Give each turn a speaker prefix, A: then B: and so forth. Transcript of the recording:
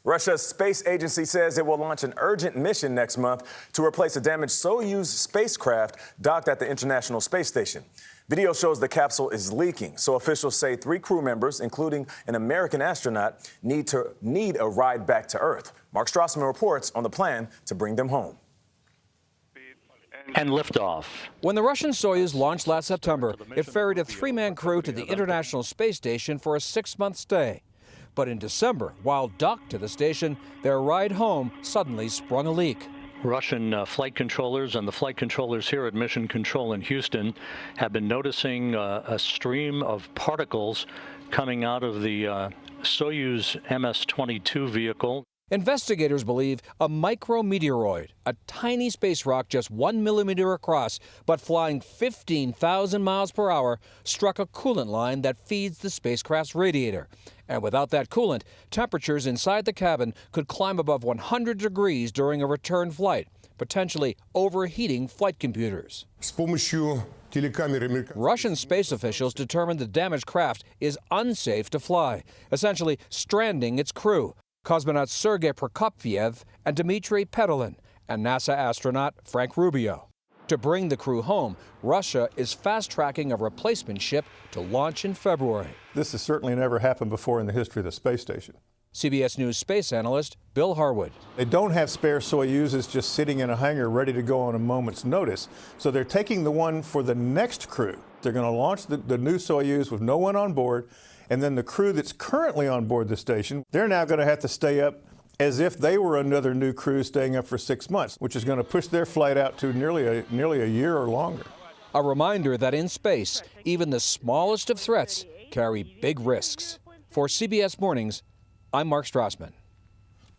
A: Russia's space agency says it will launch an urgent mission next month to replace a damaged Soyuz spacecraft docked at the International Space Station. Video shows the capsule is leaking, so officials say 3 crew members, including an American astronaut, need a ride back to Earth. Mark Strassmann reports on the plan to bring them home.
B: And liftoff.
C: When the Russian Soyuz launched last September, it ferried a 3-man crew to the International Space Station for a 6-month stay. But in December, while docked to the station, their ride home suddenly sprung a leak.
B: Russian flight controllers and the flight controllers here at Mission Control in Houston have been noticing a stream of particles coming out of the Soyuz MS-22 vehicle.
C: Investigators believe a micrometeoroid, a tiny space rock just 1 millimeter across, but flying 15,000 miles per hour, struck a coolant line that feeds the spacecraft's radiator. And without that coolant, temperatures inside the cabin could climb above 100 degrees during a return flight, potentially overheating flight computers. Russian space officials determined the damaged craft is unsafe to fly, essentially stranding its crew. Cosmonauts Sergei Prokopfiev and Dmitry Petelin, and NASA astronaut Frank Rubio. To bring the crew home, Russia is fast-tracking a replacement ship to launch in February.
D: This has certainly never happened before in the history of the space station.
C: CBS News space analyst Bill Harwood.
D: They don't have spare Soyuzes just sitting in a hangar ready to go on a moment's notice. So they're taking the one for the next crew. They're going to launch the new Soyuz with no one on board. And then the crew that's currently on board the station, they're now going to have to stay up as if they were another new crew staying up for 6 months, which is going to push their flight out to nearly a year or longer.
C: A reminder that in space, even the smallest of threats carry big risks. For CBS Mornings, I'm Mark Strassmann.